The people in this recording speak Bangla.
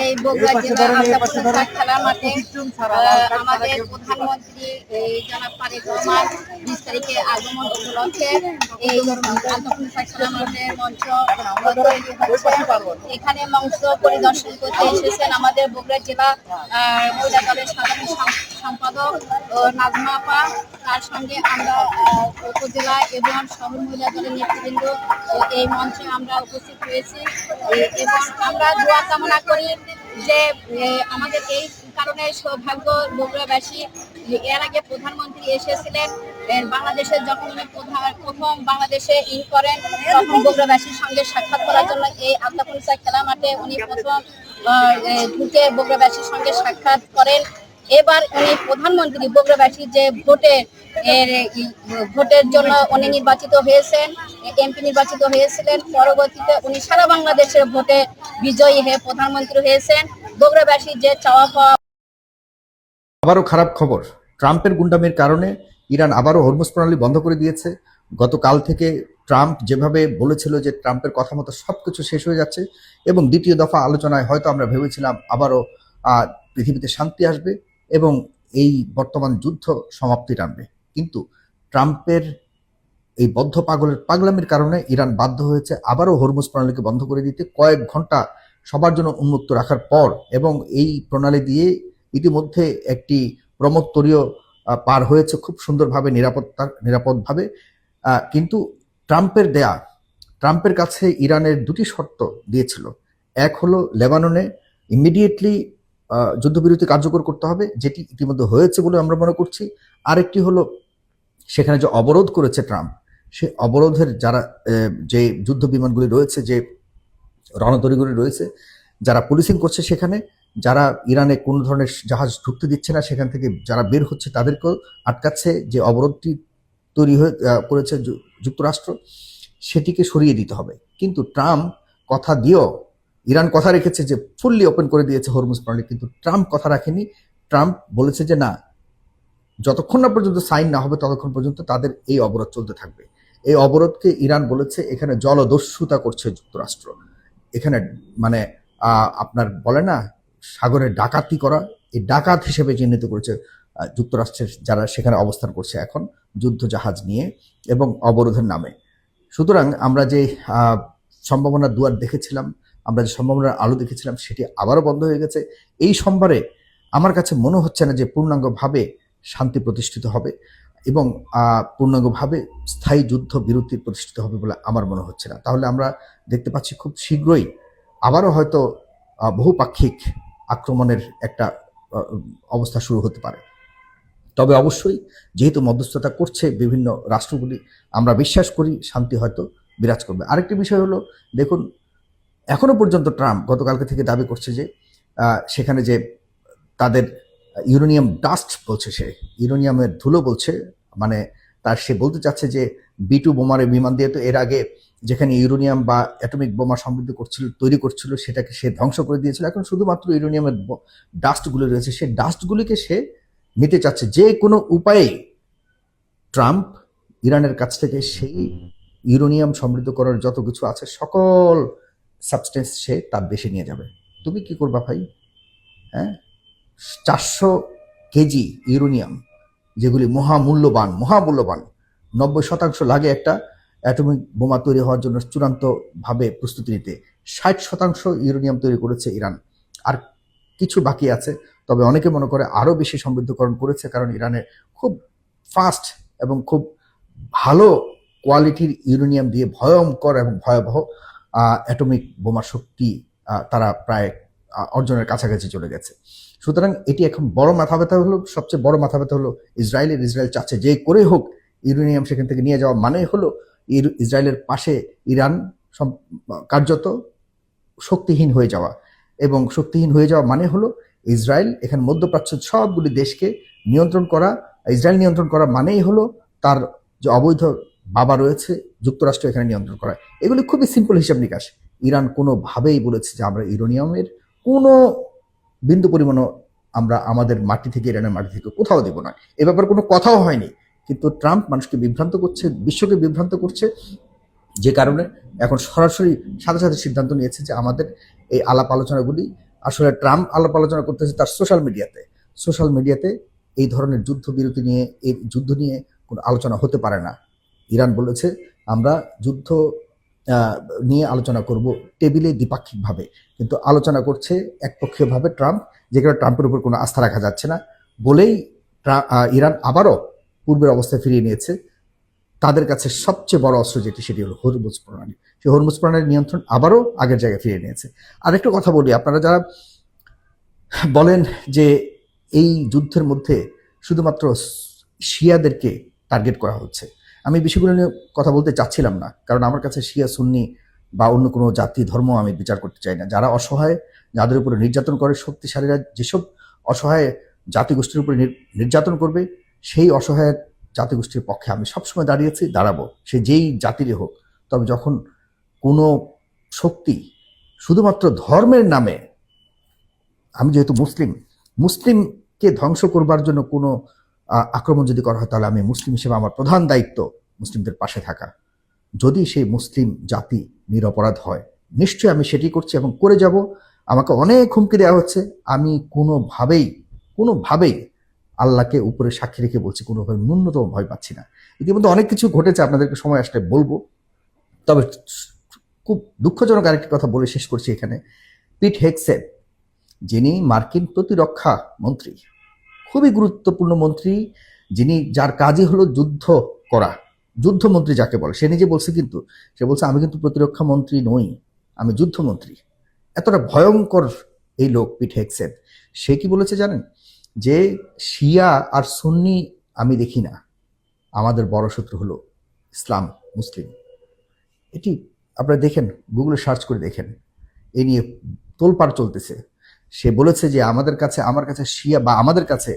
এই বগুড়া জেলা আলতাফ খেলার মাঠে আমাদের প্রধানমন্ত্রী এই জনাব তারেক রহমান 20 তারিখে আগমন উপলক্ষে এই আলতাফ খেলার মাঠের মঞ্চ তৈরি হচ্ছে। এখানে মঞ্চ পরিদর্শন করতে এসেছেন আমাদের বগুড়া জেলা মহিলা দলের সাধারণ সম্পাদক নাজমা আপা, তার সঙ্গে আমরা উপজেলা এবং শহর মহিলা দলের নেতৃবৃন্দ এই মঞ্চে আমরা উপস্থিত হয়েছি এবং আমরা দোয়া কামনা করি যে আমাদের এই কারণে সৌভাগ্য বগুড়াবাসী। এর আগে প্রধানমন্ত্রী এসেছিলেন বাংলাদেশের যখন প্রথম বাংলাদেশে করেন তখন বগুড়াবাসীর সঙ্গে সাক্ষাৎ করার জন্য এই আলতাফ খেলা মাঠে উনি প্রথম ঢুকে বগুড়াবাসীর সঙ্গে সাক্ষাৎ করেন। এবার উনি প্রধানমন্ত্রী বগুড়াবাসী যে ভোটের জন্য উনি নির্বাচিত হয়েছেন, এমপি নির্বাচিত হয়েছিলেন, পরবর্তীতে উনি সারা বাংলাদেশের ভোটে বিজয়ী হয়ে প্রধানমন্ত্রী হয়েছেন। বগুড়াবাসী যে চাওয়া পাওয়া। আবারও খারাপ খবর, ট্রাম্পের গুন্ডামির কারণে ইরান আবারও হরমুজ প্রণালী বন্ধ করে দিয়েছে। গতকাল থেকে ট্রাম্প যেভাবে বলেছিল যে ট্রাম্পের কথা মতো সবকিছু শেষ হয়ে যাচ্ছে এবং দ্বিতীয় দফা আলোচনায় হয়তো আমরা ভেবেছিলাম আবারও পৃথিবীতে শান্তি আসবে এবং এই বর্তমান যুদ্ধ সমাপ্তি টানবে, কিন্তু ট্রাম্পের এই বদ্ধ পাগলামির কারণে ইরান বাধ্য হয়েছে আবারও হরমুজ প্রণালীকে বন্ধ করে দিতে কয়েক ঘন্টা সবার জন্য উন্মুক্ত রাখার পর, এবং এই প্রণালী দিয়ে ইতিমধ্যে একটি প্রমোত্তরীয় পার হয়েছে খুব সুন্দরভাবে নিরাপদভাবে। কিন্তু ট্রাম্পের কাছে ইরানের দুটি শর্ত দিয়েছিল। এক হলো লেবাননে ইমিডিয়েটলি যুদ্ধবিরতি কার্যকর করতে হবে, যেটি ইতিমধ্যে হয়েছে বলে আমরা মনে করছি। আরেকটি হলো সেখানে যে অবরোধ করেছে ট্রাম্প, সেই অবরোধের যে যুদ্ধ বিমানগুলি রয়েছে, যে রণতরীগুলি রয়েছে, যারা পুলিশিং করছে, সেখানে যারা ইরানে কোনো ধরনের জাহাজ ঢুকতে দিচ্ছে না, সেখান থেকে যারা বের হচ্ছে তাদেরকেও আটকাচ্ছে, যে অবরোধটি তৈরি করেছে যুক্তরাষ্ট্র, সেটিকে সরিয়ে দিতে হবে। কিন্তু ট্রাম্প কথা দিয়েও, ইরান কথা রেখেছে যে ফুললি ওপেন করে দিয়েছে হরমুজ প্রণালী, কিন্তু ট্রাম্প কথা রাখেনি। ট্রাম্প বলেছে যে না, যতক্ষণ না পর্যন্ত সাইন না হবে ততক্ষণ পর্যন্ত তাদের এই অবরোধ চলতে থাকবে। এই অবরোধকে ইরান বলেছে এখানে জলদস্যুতা করছে যুক্তরাষ্ট্র, এখানে মানে আপনার বলে না সাগরে ডাকাতি করা, এই ডাকাত হিসেবে চিহ্নিত করেছে যুক্তরাষ্ট্রের যারা সেখানে অবস্থান করছে এখন যুদ্ধ জাহাজ নিয়ে এবং অবরোধের নামে। সুতরাং আমরা যে সম্ভাবনার দুয়ার দেখেছিলাম, আমরা যে সম্ভাবনার আলো দেখেছিলাম, সেটি আবারও বন্ধ হয়ে গেছে। এই সোমবারে আমার কাছে মনে হচ্ছে না যে পূর্ণাঙ্গভাবে শান্তি প্রতিষ্ঠিত হবে এবং পূর্ণাঙ্গভাবে স্থায়ী যুদ্ধ বিরতি প্রতিষ্ঠিত হবে বলে আমার মনে হচ্ছে না। তাহলে আমরা দেখতে পাচ্ছি খুব শীঘ্রই আবারও হয়তো বহুপাক্ষিক আক্রমণের একটা অবস্থা শুরু হতে পারে। তবে অবশ্যই যেহেতু মধ্যস্থতা করছে বিভিন্ন রাষ্ট্রগুলি, আমরা বিশ্বাস করি শান্তি হয়তো বিরাজ করবে। আরেকটি বিষয় হলো, দেখুন এখনো পর্যন্ত ট্রাম্প গতকালকে থেকে দাবি করছে যে সেখানে যে তাদের ইউরেনিয়াম ডাস্ট বলছে, সে ইউরেনিয়ামের ধুলো বলছে, মানে সে বলতে চাচ্ছে যে B2 বোমারে বিমান দিয়ে তো এর আগে যেখানে ইউরেনিয়াম বা অ্যাটমিক বোমা সমৃদ্ধ তৈরি করছিল সেটাকে সে ধ্বংস করে দিয়েছিল। এখন শুধুমাত্র ইউরেনিয়ামের ডাস্টগুলি রয়েছে, সেই ডাস্টগুলিকে সে নিতে চাচ্ছে যে কোনো উপায়ে। ট্রাম্প ইরানের কাছ থেকে সেই ইউরেনিয়াম সমৃদ্ধ করার যত কিছু আছে সকল সাবস্টেন্স সে তার দেশে নিয়ে যাবে। তুমি কি করবা ভাই? হ্যাঁ, 400 কেজি ইউরেনিয়াম, যেগুলি মহামূল্যবান 90% লাগে একটা অ্যাটমিক বোমা তৈরি হওয়ার জন্য চূড়ান্তভাবে প্রস্তুতি নিতে। 60% ইউরেনিয়াম তৈরি করেছে ইরান। আর কিছু বাকি আছে, তবে অনেকে মনে করে আরও বেশি সমৃদ্ধকরণ করেছে, কারণ ইরানে খুব ফাস্ট এবং খুব ভালো কোয়ালিটির ইউরেনিয়াম দিয়ে ভয়ঙ্কর এবং ভয়াবহ অ্যাটমিক বোমা শক্তি তারা প্রায় অর্জনের কাছাকাছি চলে গেছে। সুতরাং এটি এখন বড় মাথা ব্যথা হলো, সবচেয়ে বড় মাথা ব্যথা হলো ইসরায়েল চাচ্ছে যে করে হোক ইউরেনিয়াম সেখান থেকে নিয়ে যাওয়া, মানে হলো ইসরায়েলের পাশে ইরান কার্যত শক্তিহীন হয়ে যাওয়া, এবং শক্তিহীন হয়ে যাওয়া মানে হলো ইসরায়েল এখানে মধ্যপ্রাচ্যের সবগুলি দেশকে নিয়ন্ত্রণ করা। ইসরায়েল নিয়ন্ত্রণ করা মানেই হলো তার যে অবৈধ বাবা রয়েছে যুক্তরাষ্ট্র এখানে নিয়ন্ত্রণ করা। এগুলি খুবই সিম্পল হিসাব নিকাশ। ইরান কোনোভাবেই বলেছে যে আমরা ইউরেনিয়ামের কোনো বিন্দু পরিমাণও আমরা আমাদের মাটি থেকে, ইরানের মাটি থেকে কোথাও দেব না, এ ব্যাপারে কোনো কথাও হয়নি। কিন্তু ট্রাম্প মানুষকে বিভ্রান্ত করছে, বিশ্বকে বিভ্রান্ত করছে, যে কারণে এখন সরাসরি সাথে সাথে সিদ্ধান্ত নিয়েছে যে আমাদের এই আলাপ আলোচনাগুলি, আসলে ট্রাম্প আলাপ আলোচনা করতেছে তার সোশ্যাল মিডিয়াতে এই ধরনের যুদ্ধবিরতি নিয়ে, এই যুদ্ধ নিয়ে কোনো আলোচনা হতে পারে না। ইরান বলেছে আমরা যুদ্ধ নিয়ে আলোচনা করব টেবিলে দ্বিপাক্ষিকভাবে, কিন্তু আলোচনা করছে একপক্ষীয়ভাবে ট্রাম্প, যেখানে ট্রাম্পের উপর কোনো আস্থা রাখা যাচ্ছে না বলেই ইরান আবারও পূর্বের অবস্থায় ফিরিয়ে নিয়েছে তাদের কাছে সবচেয়ে বড় অস্ত্র যেটি, সেটি হলো হরমুজ প্রণালী। সেই হরমুজ প্রণালীর নিয়ন্ত্রণ আবারও আগের জায়গায় ফিরিয়ে নিয়েছে। আরেকটা কথা বলি, আপনারা যারা বলেন যে এই যুদ্ধের মধ্যে শুধুমাত্র শিয়াদেরকে টার্গেট করা হচ্ছে, আমি বিষয়গুলো নিয়ে কথা বলতে চাচ্ছিলাম না, কারণ আমার কাছে শিয়া সুন্নি বা অন্য কোনো জাতি ধর্ম আমি বিচার করতে চাই না। যারা অসহায়, যাদের উপরে নির্যাতন করে শক্তিশালীরা, যেসব অসহায় জাতিগোষ্ঠীর উপরে নির্যাতন করবে, সেই অসহায় জাতিগোষ্ঠীর পক্ষে আমি সবসময় দাঁড়িয়েছি, দাঁড়াবো, সে যেই জাতিরই হোক। তবে যখন কোনো শক্তি শুধুমাত্র ধর্মের নামে, আমি যেহেতু মুসলিমকে ধ্বংস করবার জন্য কোনো আক্রমণ যদি করা হয়, তাহলে আমি মুসলিম হিসেবে আমার প্রধান দায়িত্ব মুসলিমদের পাশে থাকা। যদি সেই মুসলিম জাতি নিরপরাধ হয়, নিশ্চয়ই আমি সেটি করছি এবং করে যাব। আমাকে অনেক হুমকি দেওয়া হচ্ছে, আমি কোনোভাবেই আল্লাহকে উপরে সাক্ষী রেখে বলছি, কোনোভাবে ন্যূনতম ভয় পাচ্ছি না। ইতিমধ্যে অনেক কিছু ঘটেছে, আপনাদেরকে সময় আসলে বলবো। তবে খুব দুঃখজনক আরেকটি কথা বলে শেষ করছি এখানে। পিট হেগসেট, যিনি মার্কিন প্রতিরক্ষা মন্ত্রী, খুবই গুরুত্বপূর্ণ মন্ত্রী, যার কাজই হলো যুদ্ধ করা, যুদ্ধমন্ত্রী যাকে বলে, সে নিজে বলছে, কিন্তু সে বলছে আমি কিন্তু প্রতিরক্ষা মন্ত্রী নই, আমি যুদ্ধমন্ত্রী। এতটা ভয়ঙ্কর এই লোক পিট হেগসেট। সে কি বলেছে জানেন? যে শিয়া আর সুন্নি আমি দেখি না, আমাদের বড় শত্রু হলো ইসলাম, মুসলিম। এটি আপনারা দেখেন, গুগলে সার্চ করে দেখেন, এ নিয়ে তোলপাড় চলতেছে। সে বলেছে যে আমার কাছে শিয়া, বা আমাদের কাছে